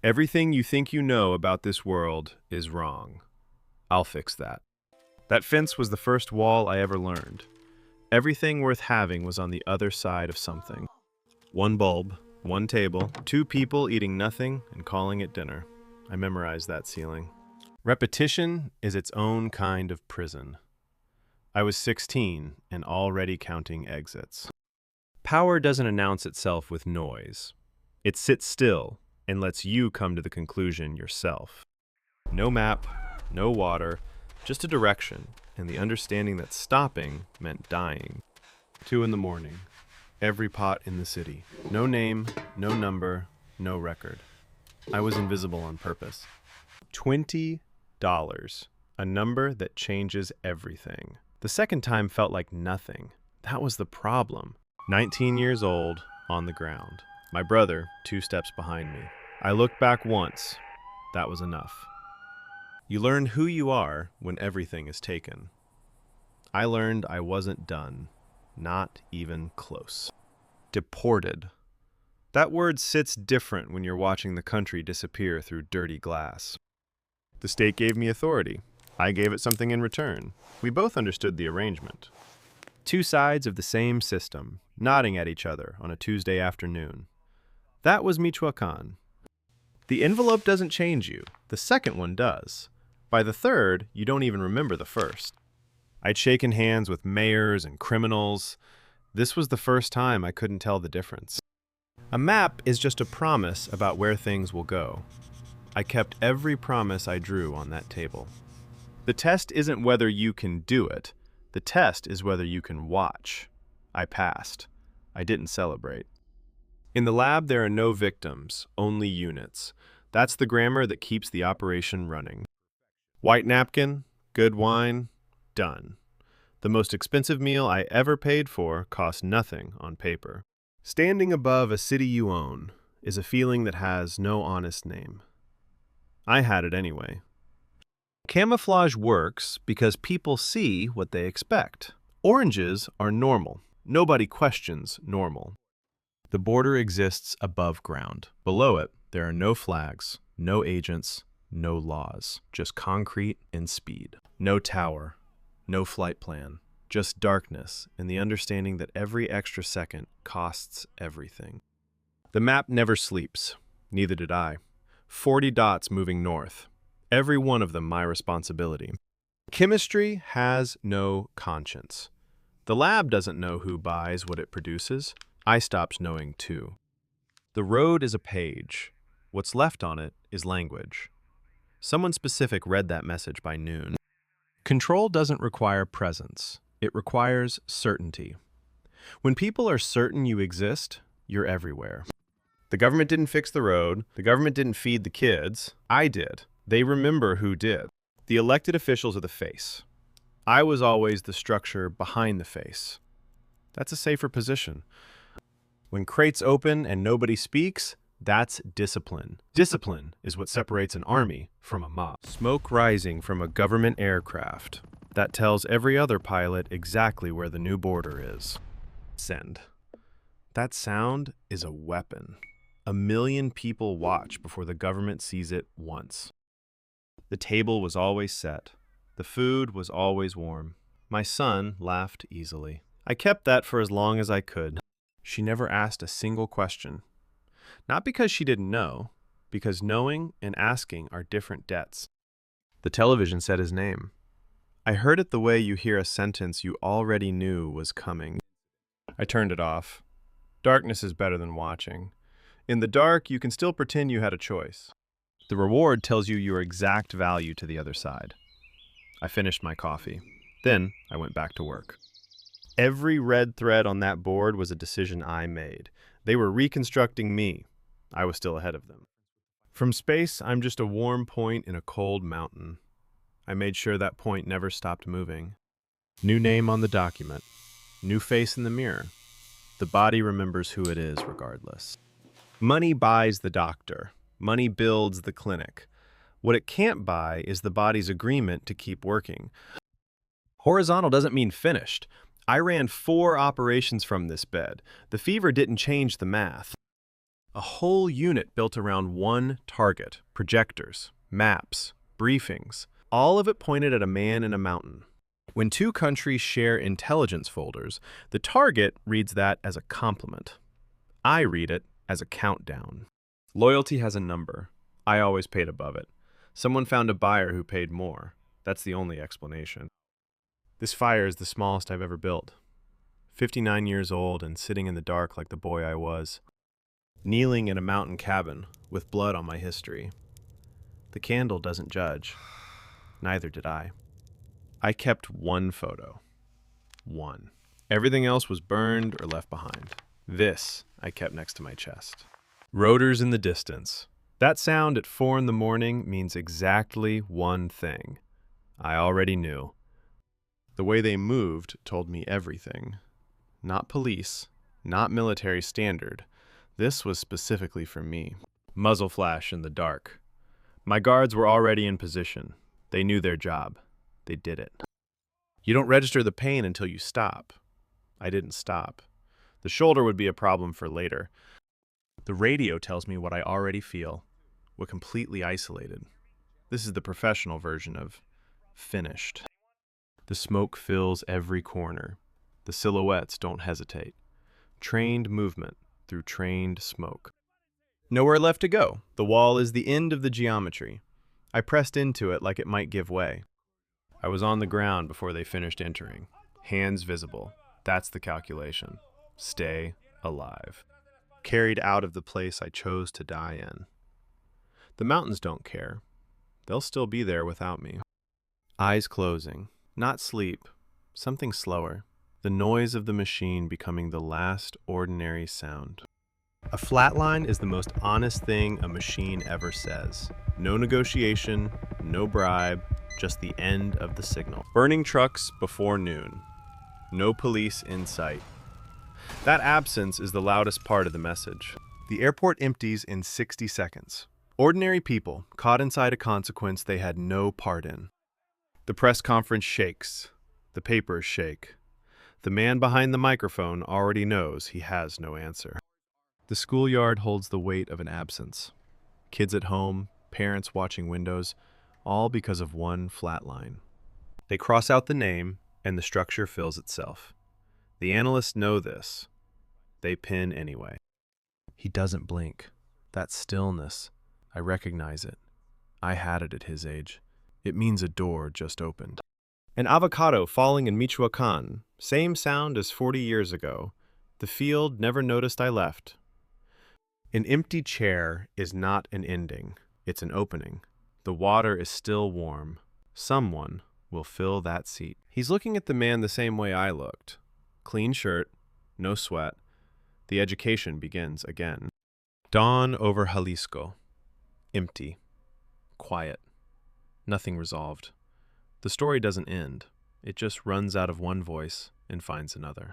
Everything you think you know about this world is wrong. I'll fix that. That fence was the first wall I ever learned. Everything worth having was on the other side of something. One bulb, one table, two people eating nothing and calling it dinner. I memorized that ceiling. Repetition is its own kind of prison. I was 16 and already counting exits. Power doesn't announce itself with noise. It sits still and lets you come to the conclusion yourself. No map, no water, just a direction, and the understanding that stopping meant dying. 2 in the morning. Every pot in the city. No name, no number, no record. I was invisible on purpose. $20. A number that changes everything. The second time felt like nothing. That was the problem. 19 years old, on the ground. My brother, 2 steps behind me. I looked back once. That was enough. You learn who you are when everything is taken. I learned I wasn't done. Not even close. Deported. That word sits different when you're watching the country disappear through dirty glass. The state gave me authority. I gave it something in return. We both understood the arrangement. 2 sides of the same system, nodding at each other on a Tuesday afternoon. That was Michoacan. The envelope doesn't change you. The second one does. By the third, you don't even remember the first. I'd shaken hands with mayors and criminals. This was the first time I couldn't tell the difference. A map is just a promise about where things will go. I kept every promise I drew on that table. The test isn't whether you can do it. The test is whether you can watch. I passed. I didn't celebrate. In the lab, there are no victims, only units. That's the grammar that keeps the operation running. White napkin, good wine, done. The most expensive meal I ever paid for cost nothing on paper. Standing above a city you own is a feeling that has no honest name. I had it anyway. Camouflage works because people see what they expect. Oranges are normal. Nobody questions normal. The border exists above ground. Below it, there are no flags, no agents, no laws, just concrete and speed. No tower, no flight plan, just darkness and the understanding that every extra second costs everything. The map never sleeps. Neither did I. 40 dots moving north. Every one of them my responsibility. Chemistry has no conscience. The lab doesn't know who buys what it produces. I stopped knowing too. The road is a page. What's left on it is language. Someone specific read that message by noon. Control doesn't require presence. It requires certainty. When people are certain you exist, you're everywhere. The government didn't fix the road. The government didn't feed the kids. I did. They remember who did. The elected officials are the face. I was always the structure behind the face. That's a safer position. When crates open and nobody speaks, that's discipline. Discipline is what separates an army from a mob. Smoke rising from a government aircraft. That tells every other pilot exactly where the new border is. Send. That sound is a weapon. 1 million people watch before the government sees it once. The table was always set. The food was always warm. My son laughed easily. I kept that for as long as I could. She never asked a single question. Not because she didn't know, because knowing and asking are different debts. The television said his name. I heard it the way you hear a sentence you already knew was coming. I turned it off. Darkness is better than watching. In the dark, you can still pretend you had a choice. The reward tells you your exact value to the other side. I finished my coffee. Then I went back to work. Every red thread on that board was a decision I made. They were reconstructing me. I was still ahead of them. From space, I'm just a warm point in a cold mountain. I made sure that point never stopped moving. New name on the document. New face in the mirror. The body remembers who it is regardless. Money buys the doctor. Money builds the clinic. What it can't buy is the body's agreement to keep working. Horizontal doesn't mean finished. I ran 4 operations from this bed. The fever didn't change the math. A whole unit built around one target, projectors, maps, briefings, all of it pointed at a man in a mountain. When two countries share intelligence folders, the target reads that as a compliment. I read it as a countdown. Loyalty has a number. I always paid above it. Someone found a buyer who paid more. That's the only explanation. This fire is the smallest I've ever built. 59 years old and sitting in the dark like the boy I was. Kneeling in a mountain cabin with blood on my history. The candle doesn't judge. Neither did I. I kept one photo. One. Everything else was burned or left behind. This I kept next to my chest. Rotors in the distance. That sound at 4 in the morning means exactly one thing. I already knew. The way they moved told me everything. Not police, not military standard. This was specifically for me. Muzzle flash in the dark. My guards were already in position. They knew their job. They did it. You don't register the pain until you stop. I didn't stop. The shoulder would be a problem for later. The radio tells me what I already feel. We're completely isolated. This is the professional version of finished. The smoke fills every corner. The silhouettes don't hesitate. Trained movement through trained smoke. Nowhere left to go. The wall is the end of the geometry. I pressed into it like it might give way. I was on the ground before they finished entering. Hands visible. That's the calculation. Stay alive. Carried out of the place I chose to die in. The mountains don't care. They'll still be there without me. Eyes closing. Not sleep. Something slower. The noise of the machine becoming the last ordinary sound. A flatline is the most honest thing a machine ever says. No negotiation, no bribe, just the end of the signal. Burning trucks before noon. No police in sight. That absence is the loudest part of the message. The airport empties in 60 seconds. Ordinary people caught inside a consequence they had no part in. The press conference shakes. The papers shake. The man behind the microphone already knows he has no answer. The schoolyard holds the weight of an absence. Kids at home, parents watching windows, all because of one flat line. They cross out the name, and the structure fills itself. The analysts know this. They pin anyway. He doesn't blink. That stillness, I recognize it. I had it at his age. It means a door just opened. An avocado falling in Michoacan, same sound as 40 years ago. The field never noticed I left. An empty chair is not an ending, it's an opening. The water is still warm. Someone will fill that seat. He's looking at the man the same way I looked. Clean shirt, no sweat. The education begins again. Dawn over Jalisco. Empty. Quiet. Nothing resolved. The story doesn't end. It just runs out of one voice and finds another.